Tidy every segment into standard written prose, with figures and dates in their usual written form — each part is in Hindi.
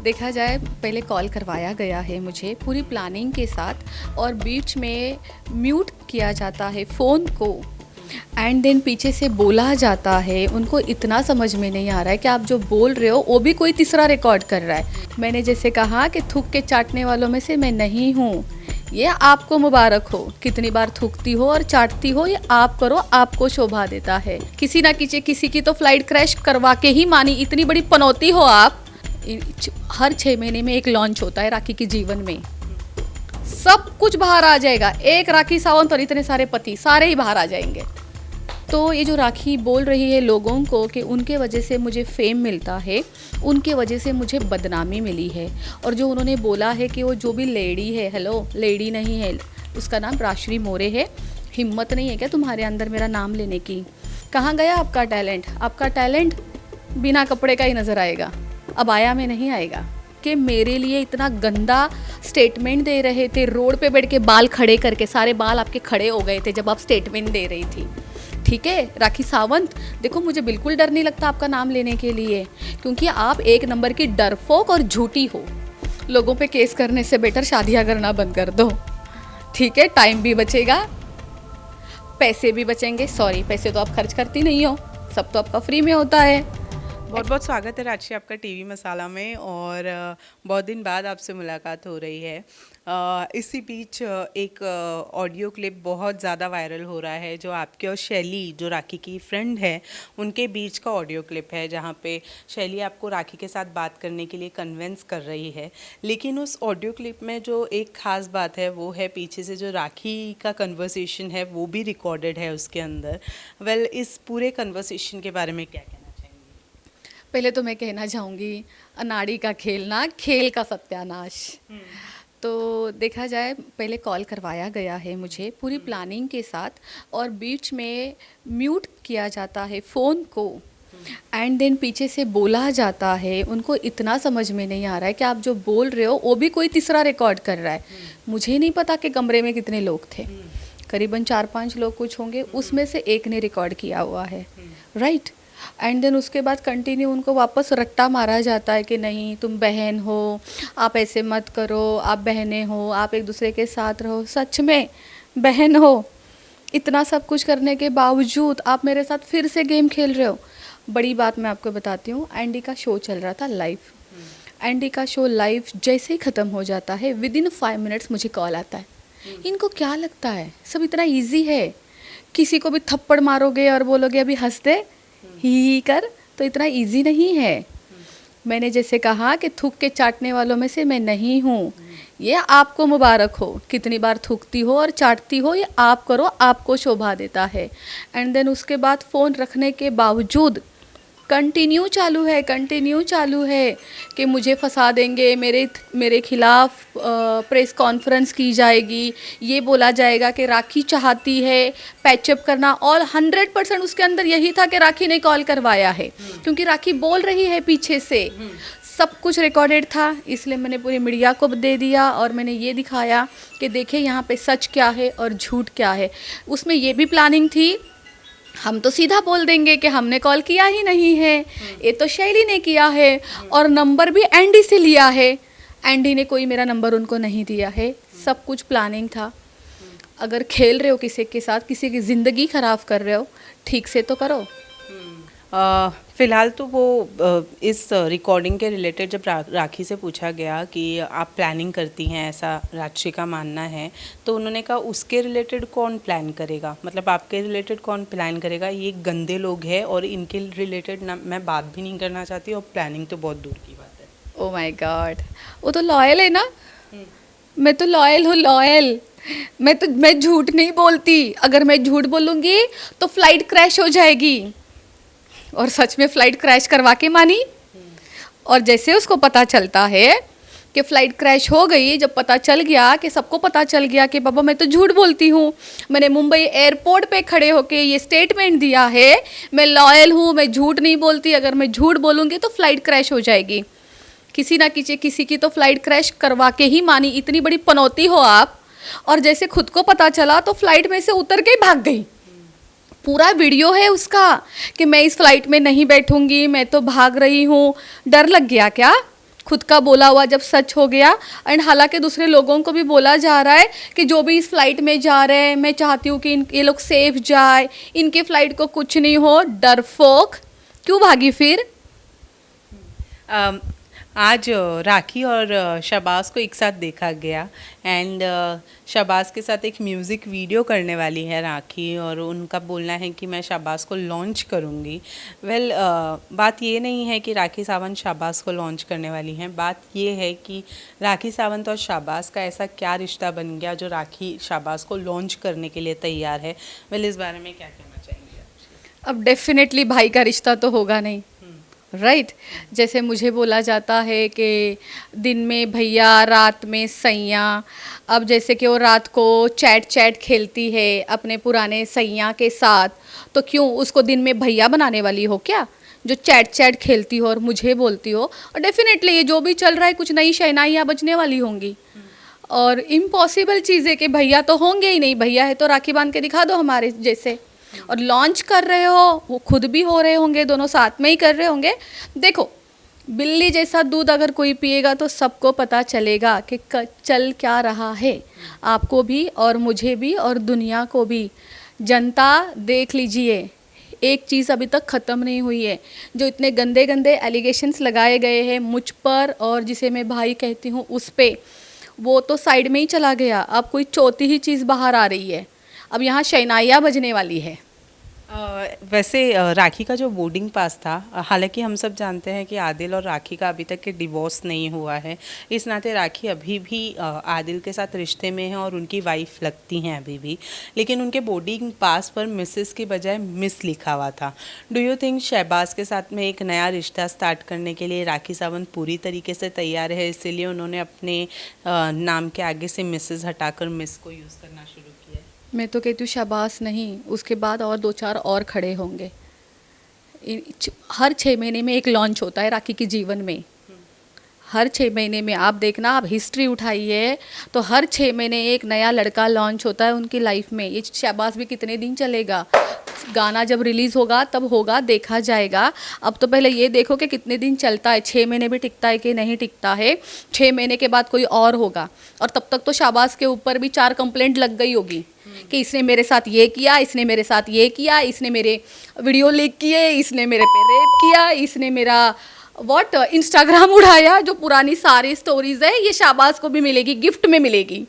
देखा जाए पहले कॉल करवाया गया है मुझे पूरी प्लानिंग के साथ और बीच में म्यूट किया जाता है फ़ोन को एंड देन पीछे से बोला जाता है। उनको इतना समझ में नहीं आ रहा है कि आप जो बोल रहे हो वो भी कोई तीसरा रिकॉर्ड कर रहा है। मैंने जैसे कहा कि थूक के चाटने वालों में से मैं नहीं हूँ। ये आपको मुबारक हो, कितनी बार थूकती हो और चाटती हो, ये आप करो, आपको शोभा देता है। किसी ना किसी की तो फ्लाइट क्रैश करवा के ही मानी, इतनी बड़ी पनौती हो आप। हर 6 महीने में एक लॉन्च होता है राखी के जीवन में, सब कुछ बाहर आ जाएगा। एक राखी सावंत और इतने सारे पति सारे ही बाहर आ जाएंगे। तो ये जो राखी बोल रही है लोगों को कि उनके वजह से मुझे फेम मिलता है, उनके वजह से मुझे बदनामी मिली है, और जो उन्होंने बोला है कि वो जो भी लेडी है, हेलो लेडी नहीं है, उसका नाम राजश्री मोरे है, हिम्मत नहीं है क्या तुम्हारे अंदर मेरा नाम लेने की? कहाँ गया आपका टैलेंट? आपका टैलेंट बिना कपड़े का ही नज़र आएगा, अब आया में नहीं आएगा। कि मेरे लिए इतना गंदा स्टेटमेंट दे रहे थे, रोड पे बैठ के बाल खड़े करके, सारे बाल आपके खड़े हो गए थे जब आप स्टेटमेंट दे रही थी। ठीक है राखी सावंत, देखो मुझे बिल्कुल डर नहीं लगता आपका नाम लेने के लिए, क्योंकि आप एक नंबर की डरपोक और झूठी हो। लोगों पे केस करने से बेटर शादियां करना बंद कर दो। ठीक है, टाइम भी बचेगा, पैसे भी बचेंगे। सॉरी, पैसे तो आप खर्च करती नहीं हो, सब तो आपका फ्री में होता है। बहुत बहुत स्वागत है राजश्री आपका टीवी मसाला में, और बहुत दिन बाद आपसे मुलाकात हो रही है। इसी बीच एक ऑडियो क्लिप बहुत ज़्यादा वायरल हो रहा है, जो आपके और शैली, जो राखी की फ्रेंड है, उनके बीच का ऑडियो क्लिप है, जहाँ पे शैली आपको राखी के साथ बात करने के लिए कन्विंस कर रही है। लेकिन उस ऑडियो क्लिप में जो एक ख़ास बात है वो है पीछे से जो राखी का कन्वर्सेशन है वो भी रिकॉर्डेड है उसके अंदर। वेल, इस पूरे कन्वर्सेशन के बारे में क्या कहना? पहले तो मैं कहना चाहूँगी, अनाड़ी का खेलना, खेल का सत्यानाश। तो देखा जाए पहले कॉल करवाया गया है मुझे पूरी प्लानिंग के साथ और बीच में म्यूट किया जाता है फ़ोन को एंड देन पीछे से बोला जाता है। उनको इतना समझ में नहीं आ रहा है कि आप जो बोल रहे हो वो भी कोई तीसरा रिकॉर्ड कर रहा है। मुझे नहीं पता कि कमरे में कितने लोग थे, करीबन 4-5 लोग कुछ होंगे, उसमें से एक ने रिकॉर्ड किया हुआ है, राइट। एंड देन उसके बाद कंटिन्यू उनको वापस रट्टा मारा जाता है कि नहीं तुम बहन हो, आप ऐसे मत करो, आप बहनें हो, आप एक दूसरे के साथ रहो। सच में बहन हो? इतना सब कुछ करने के बावजूद आप मेरे साथ फिर से गेम खेल रहे हो। बड़ी बात मैं आपको बताती हूँ, एंडी का शो चल रहा था लाइव। एंडी का शो लाइव जैसे ही ख़त्म हो जाता है, विदिन 5 मिनट्स मुझे कॉल आता है। इनको क्या लगता है सब इतना ईजी है? किसी को भी थप्पड़ मारोगे और बोलोगे अभी हंस दे, ही कर, तो इतना इजी नहीं है। मैंने जैसे कहा कि थूक के चाटने वालों में से मैं नहीं हूँ। ये आपको मुबारक हो, कितनी बार थूकती हो और चाटती हो, ये आप करो, आपको शोभा देता है। एंड देन उसके बाद फ़ोन रखने के बावजूद कंटिन्यू चालू है कि मुझे फंसा देंगे, मेरे खिलाफ प्रेस कॉन्फ्रेंस की जाएगी, ये बोला जाएगा कि राखी चाहती है पैचअप करना। और 100% उसके अंदर यही था कि राखी ने कॉल करवाया है, क्योंकि राखी बोल रही है पीछे से। सब कुछ रिकॉर्डेड था, इसलिए मैंने पूरी मीडिया को दे दिया और मैंने ये दिखाया कि देखिए यहाँ पे सच क्या है और झूठ क्या है। उसमें ये भी प्लानिंग थी, हम तो सीधा बोल देंगे कि हमने कॉल किया ही नहीं है, ये तो शैली ने किया है, और नंबर भी एंडी से लिया है। एंडी ने कोई मेरा नंबर उनको नहीं दिया है। सब कुछ प्लानिंग था। अगर खेल रहे हो किसी के साथ, किसी की ज़िंदगी ख़राब कर रहे हो, ठीक से तो करो। फ़िलहाल तो वो इस रिकॉर्डिंग के रिलेटेड जब राखी से पूछा गया कि आप प्लानिंग करती हैं, ऐसा राजश्री का मानना है, तो उन्होंने कहा उसके रिलेटेड कौन प्लान करेगा, मतलब आपके रिलेटेड कौन प्लान करेगा? ये गंदे लोग हैं और इनके रिलेटेड ना मैं बात भी नहीं करना चाहती, और प्लानिंग तो बहुत दूर की बात है। ओह माय गॉड, वो तो लॉयल है ना। मैं तो लॉयल हूँ, लॉयल। मैं झूठ नहीं बोलती। अगर मैं झूठ बोलूँगी तो फ्लाइट क्रैश हो जाएगी, और सच में फ़्लाइट क्रैश करवा के मानी। और जैसे उसको पता चलता है कि फ़्लाइट क्रैश हो गई, जब पता चल गया कि सबको पता चल गया कि बाबा मैं तो झूठ बोलती हूँ, मैंने मुंबई एयरपोर्ट पे खड़े होके ये स्टेटमेंट दिया है, मैं लॉयल हूँ, मैं झूठ नहीं बोलती, अगर मैं झूठ बोलूँगी तो फ़्लाइट क्रैश हो जाएगी। किसी ना किसी की तो फ़्लाइट क्रैश करवा के ही मानी, इतनी बड़ी पनौती हो आप। और जैसे खुद को पता चला तो फ़्लाइट में से उतर के भाग गई। पूरा वीडियो है उसका कि मैं इस फ्लाइट में नहीं बैठूंगी, मैं तो भाग रही हूँ। डर लग गया क्या? खुद का बोला हुआ जब सच हो गया, एंड हालांकि दूसरे लोगों को भी बोला जा रहा है कि जो भी इस फ्लाइट में जा रहे हैं, मैं चाहती हूँ कि ये लोग सेफ जाए, इनके फ्लाइट को कुछ नहीं हो, डरपोक क्यों भागी फिर। अम, आज राखी और शहबाज को एक साथ देखा गया एंड शहबाज के साथ एक म्यूज़िक वीडियो करने वाली है राखी, और उनका बोलना है कि मैं शहबाज को लॉन्च करूँगी। वेल बात ये नहीं है कि राखी सावंत शहबाज को लॉन्च करने वाली हैं, बात ये है कि राखी सावंत और शहबाज का ऐसा क्या रिश्ता बन गया जो राखी शहबाज को लॉन्च करने के लिए तैयार है। वेल इस बारे में क्या कहना चाहेंगे आप? अब डेफिनेटली भाई का रिश्ता तो होगा नहीं, राइट जैसे मुझे बोला जाता है कि दिन में भैया रात में सैया। अब जैसे कि वो रात को चैट चैट खेलती है अपने पुराने सैया के साथ, तो क्यों उसको दिन में भैया बनाने वाली हो क्या, जो चैट चैट खेलती हो और मुझे बोलती हो। और डेफिनेटली ये जो भी चल रहा है कुछ नई शहनाइयाँ बजने वाली होंगी, और इम्पॉसिबल चीज़ है कि भैया तो होंगे ही नहीं, भैया है तो राखी बांध के दिखा दो हमारे जैसे। और लॉन्च कर रहे हो, वो खुद भी हो रहे होंगे, दोनों साथ में ही कर रहे होंगे। देखो बिल्ली जैसा दूध अगर कोई पिएगा तो सबको पता चलेगा कि चल क्या रहा है, आपको भी और मुझे भी और दुनिया को भी। जनता देख लीजिए, एक चीज़ अभी तक ख़त्म नहीं हुई है, जो इतने गंदे गंदे एलिगेशंस लगाए गए हैं मुझ पर और जिसे मैं भाई कहती हूँ उस पर, वो तो साइड में ही चला गया। अब कोई चौथी ही चीज़ बाहर आ रही है, अब यहाँ शहनाइयाँ बजने वाली है। वैसे राखी का जो बोर्डिंग पास था, हालांकि हम सब जानते हैं कि आदिल और राखी का अभी तक के डिवोर्स नहीं हुआ है, इस नाते राखी अभी भी आदिल के साथ रिश्ते में है और उनकी वाइफ लगती हैं अभी भी, लेकिन उनके बोर्डिंग पास पर मिसेस के बजाय मिस लिखा हुआ था। डू यू थिंक शहबाज के साथ में एक नया रिश्ता स्टार्ट करने के लिए राखी सावंत पूरी तरीके से तैयार है, इसीलिए उन्होंने अपने नाम के आगे से मिसेस हटाकर मिस को यूज़ करना शुरू किया है? मैं तो कहती हूँ शाबाश नहीं, उसके बाद और दो चार और खड़े होंगे। हर 6 महीने में एक लॉन्च होता है राखी के जीवन में, हर 6 महीने में आप देखना, आप हिस्ट्री उठाइए तो हर 6 महीने एक नया लड़का लॉन्च होता है उनकी लाइफ में। ये शाबाश भी कितने दिन चलेगा, गाना जब रिलीज़ होगा तब होगा, देखा जाएगा। अब तो पहले ये देखो कि कितने दिन चलता है, 6 महीने भी टिकता है कि नहीं टिकता है। 6 महीने के बाद कोई और होगा, और तब तक तो शाबाश के ऊपर भी 4 कंप्लेंट लग गई होगी कि इसने मेरे साथ ये किया, इसने मेरे साथ ये किया, इसने मेरे वीडियो लीक किए, इसने मेरे पे रेप किया, इसने मेरा इंस्टाग्राम उड़ाया। जो पुरानी सारी स्टोरीज है ये शाबाश को भी मिलेगी, गिफ्ट में मिलेगी।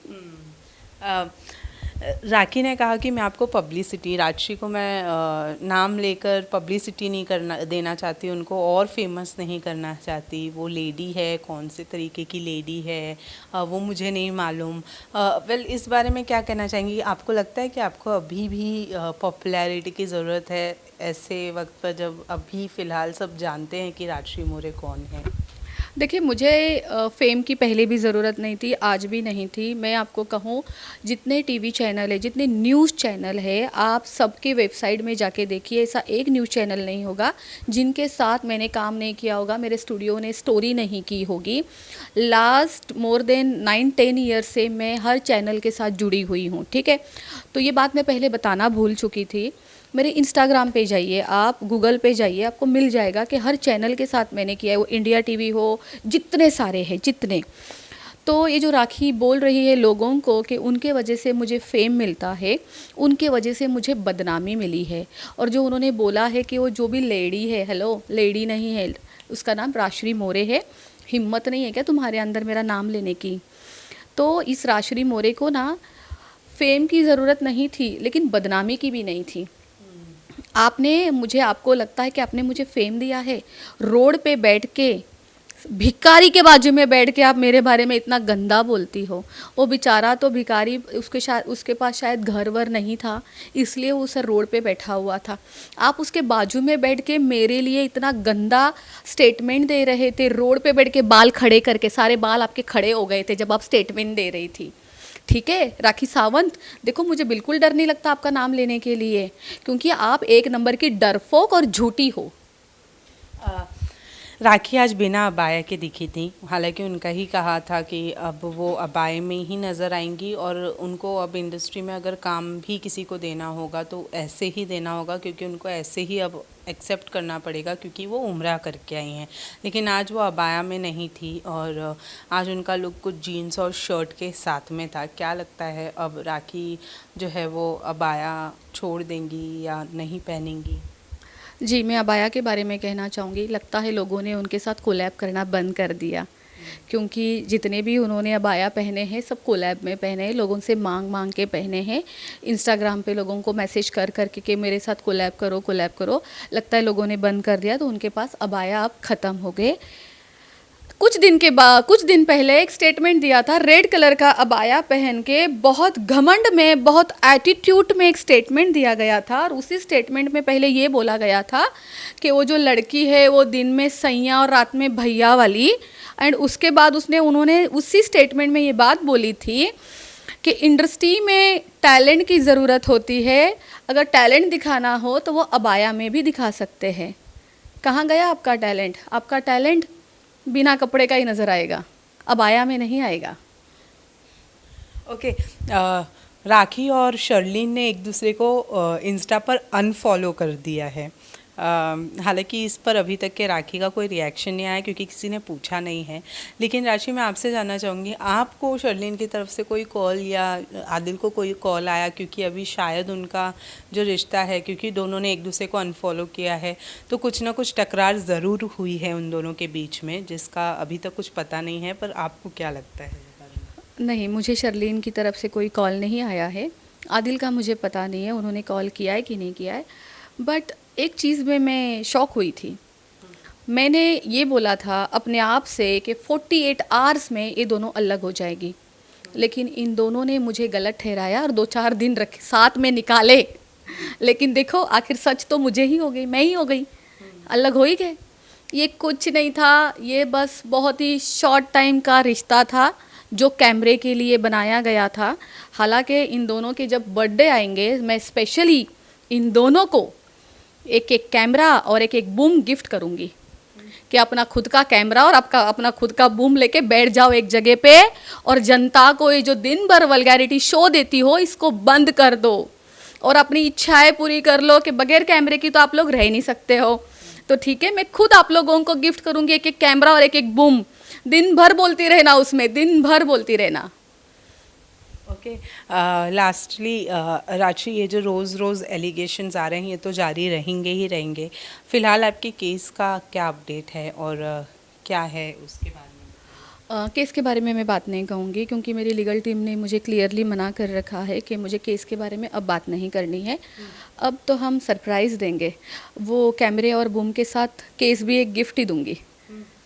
राखी ने कहा कि मैं आपको पब्लिसिटी, राजश्री को मैं नाम लेकर पब्लिसिटी नहीं करना देना चाहती, उनको और फेमस नहीं करना चाहती। वो लेडी है, कौन से तरीके की लेडी है वो मुझे नहीं मालूम। वेल इस बारे में क्या कहना चाहेंगी? आपको लगता है कि आपको अभी भी पॉपुलैरिटी की ज़रूरत है ऐसे वक्त पर जब अभी फ़िलहाल सब जानते हैं कि राजश्री मोरे कौन है? देखिए मुझे फ़ेम की पहले भी ज़रूरत नहीं थी, आज भी नहीं थी। मैं आपको कहूँ, जितने टीवी चैनल है, जितने न्यूज़ चैनल है, आप सबके वेबसाइट में जाके देखिए, ऐसा एक न्यूज़ चैनल नहीं होगा जिनके साथ मैंने काम नहीं किया होगा, मेरे स्टूडियो ने स्टोरी नहीं की होगी। लास्ट मोर देन 9-10 ईयर्स से मैं हर चैनल के साथ जुड़ी हुई हूँ, ठीक है। तो ये बात मैं पहले बताना भूल चुकी थी। मेरे इंस्टाग्राम पे जाइए, आप गूगल पे जाइए, आपको मिल जाएगा कि हर चैनल के साथ मैंने किया है, वो इंडिया टीवी हो, जितने सारे हैं जितने। तो ये जो राखी बोल रही है लोगों को कि उनके वजह से मुझे फ़ेम मिलता है, उनके वजह से मुझे बदनामी मिली है। और जो उन्होंने बोला है कि वो जो भी लेडी है, हेलो लेडी नहीं है, उसका नाम राजश्री मोरे है, हिम्मत नहीं है क्या तुम्हारे अंदर मेरा नाम लेने की? तो इस राजश्री मोरे को ना फ़ेम की ज़रूरत नहीं थी, लेकिन बदनामी की भी नहीं थी। आपको लगता है कि आपने मुझे फ़ेम दिया है, रोड पे बैठ के भिखारी के बाजू में बैठ के आप मेरे बारे में इतना गंदा बोलती हो। वो बेचारा तो भिखारी, उसके पास शायद घर वर नहीं था, इसलिए वो उस रोड पे बैठा हुआ था। आप उसके बाजू में बैठ के मेरे लिए इतना गंदा स्टेटमेंट दे रहे थे, रोड पे बैठ के बाल खड़े करके, सारे बाल आपके खड़े हो गए थे जब आप स्टेटमेंट दे रही थी। ठीक है राखी सावंत, देखो मुझे बिल्कुल डर नहीं लगता आपका नाम लेने के लिए, क्योंकि आप एक नंबर की डरपोक और झूठी हो। राखी आज बिना अबाया के दिखी थी, हालांकि उनका ही कहा था कि अब वो अबाए में ही नज़र आएंगी और उनको अब इंडस्ट्री में अगर काम भी किसी को देना होगा तो ऐसे ही देना होगा, क्योंकि उनको ऐसे ही अब एक्सेप्ट करना पड़ेगा क्योंकि वो उम्रा करके आई हैं। लेकिन आज वो अबाया में नहीं थी और आज उनका लुक कुछ जीन्स और शर्ट के साथ में था। क्या लगता है अब राखी जो है वो अबाया छोड़ देंगी या नहीं पहनेंगी? जी, मैं अबाया के बारे में कहना चाहूँगी, लगता है लोगों ने उनके साथ कोलैब करना बंद कर दिया, क्योंकि जितने भी उन्होंने अबाया पहने हैं सब कोलैब में पहने हैं, लोगों से मांग मांग के पहने हैं। इंस्टाग्राम पे लोगों को मैसेज कर करके कि मेरे साथ कोलैब करो कोलैब करो, लगता है लोगों ने बंद कर दिया, तो उनके पास अबाया अब ख़त्म हो गए। कुछ दिन पहले एक स्टेटमेंट दिया था, रेड कलर का अबाया पहन के बहुत घमंड में, बहुत एटीट्यूड में एक स्टेटमेंट दिया गया था। और उसी स्टेटमेंट में पहले ये बोला गया था कि वो जो लड़की है वो दिन में सैया और रात में भैया वाली। एंड उसके बाद उन्होंने उसी स्टेटमेंट में ये बात बोली थी कि इंडस्ट्री में टैलेंट की ज़रूरत होती है, अगर टैलेंट दिखाना हो तो वो अबाया में भी दिखा सकते हैं। कहाँ गया आपका टैलेंट? आपका टैलेंट बिना कपड़े का ही नज़र आएगा, अबाया में नहीं आएगा। ओके, राखी और शर्लिन ने एक दूसरे को इंस्टा पर अनफॉलो कर दिया है। हालांकि इस पर अभी तक के राखी का कोई रिएक्शन नहीं आया क्योंकि किसी ने पूछा नहीं है। लेकिन राशि, मैं आपसे जानना चाहूँगी, आपको शर्लिन की तरफ से कोई कॉल या आदिल को कोई कॉल आया? क्योंकि अभी शायद उनका जो रिश्ता है, क्योंकि दोनों ने एक दूसरे को अनफॉलो किया है, तो कुछ ना कुछ टकरार ज़रूर हुई है उन दोनों के बीच में, जिसका अभी तक कुछ पता नहीं है। पर आपको क्या लगता है? नहीं, मुझे शर्लिन की तरफ से कोई कॉल नहीं आया है। आदिल का मुझे पता नहीं है उन्होंने कॉल किया है कि नहीं किया है। बट एक चीज़ में मैं शॉक हुई थी। मैंने ये बोला था अपने आप से कि 48 आवर्स में ये दोनों अलग हो जाएगी, लेकिन इन दोनों ने मुझे गलत ठहराया और 2-4 दिन रखे साथ में निकाले। लेकिन देखो आखिर सच तो मुझे ही हो गई, मैं ही हो गई, अलग हो ही गए। ये कुछ नहीं था, ये बस बहुत ही शॉर्ट टाइम का रिश्ता था जो कैमरे के लिए बनाया गया था। हालांकि इन दोनों के जब बर्थडे आएंगे, मैं स्पेशली इन दोनों को एक एक कैमरा और एक एक बूम गिफ्ट करूंगी कि अपना खुद का कैमरा और आपका अपना खुद का बूम लेके बैठ जाओ एक जगह पे, और जनता को ये जो दिन भर वल्गैरिटी शो देती हो इसको बंद कर दो और अपनी इच्छाएं पूरी कर लो कि बगैर कैमरे की तो आप लोग रह ही नहीं सकते हो। तो ठीक है, मैं खुद आप लोगों को गिफ्ट करूंगी एक एक कैमरा और एक एक बूम, दिन भर बोलती रहना, उसमें दिन भर बोलती रहना। ओके, लास्टली राशि, ये जो रोज़ एलिगेशंस आ रहे हैं ये तो जारी रहेंगे ही रहेंगे। फ़िलहाल आपके केस का क्या अपडेट है और क्या है उसके बारे में? केस के बारे में मैं बात नहीं कहूँगी क्योंकि मेरी लीगल टीम ने मुझे क्लियरली मना कर रखा है कि मुझे केस के बारे में अब बात नहीं करनी है। अब तो हम सरप्राइज़ देंगे, वो कैमरे और बूम के साथ केस भी एक गिफ्ट ही दूंगी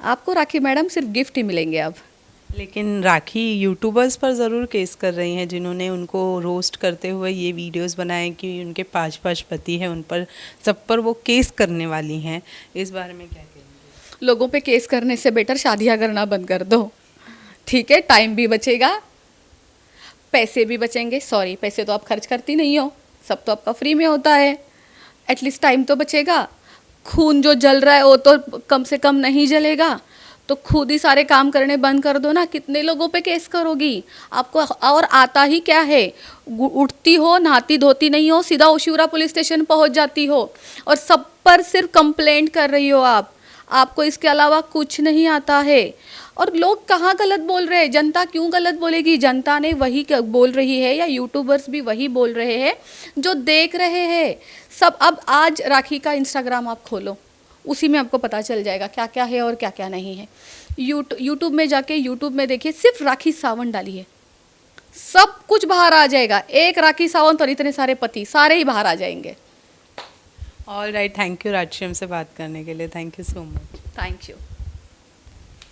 आपको राखी मैडम, सिर्फ गिफ्ट ही मिलेंगे अब। लेकिन राखी यूट्यूबर्स पर ज़रूर केस कर रही हैं जिन्होंने उनको रोस्ट करते हुए ये वीडियोस बनाए कि उनके 5 पति हैं, उन पर सब पर वो केस करने वाली हैं। इस बारे में क्या कहेंगे? लोगों पे केस करने से बेटर शादियाँ करना बंद कर दो, ठीक है? टाइम भी बचेगा, पैसे भी बचेंगे। सॉरी, पैसे तो आप खर्च करती नहीं हो, सब तो आपका फ्री में होता है। एटलीस्ट टाइम तो बचेगा। खून जो जल रहा है वो तो कम से कम नहीं जलेगा, तो खुद ही सारे काम करने बंद कर दो ना। कितने लोगों पे केस करोगी? आपको और आता ही क्या है? उठती हो, नहाती धोती नहीं हो, सीधा ओशिवरा पुलिस स्टेशन पहुंच जाती हो और सब पर सिर्फ कंप्लेंट कर रही हो आपको इसके अलावा कुछ नहीं आता है। और लोग कहाँ गलत बोल रहे हैं? जनता क्यों गलत बोलेगी? जनता ने वही बोल रही है या यूट्यूबर्स भी वही बोल रहे हैं जो देख रहे हैं सब। अब आज राखी का इंस्टाग्राम आप खोलो, उसी में आपको पता चल जाएगा क्या क्या है और क्या क्या नहीं है। यूट्यूब में जाके यूट्यूब में देखिए, सिर्फ राखी सावंत डाली है, सब कुछ बाहर आ जाएगा। एक राखी सावंत और इतने सारे पति, सारे ही बाहर आ जाएंगे। All right, thank you Rajshree हमसे बात करने के लिए, thank you so much. Thank you.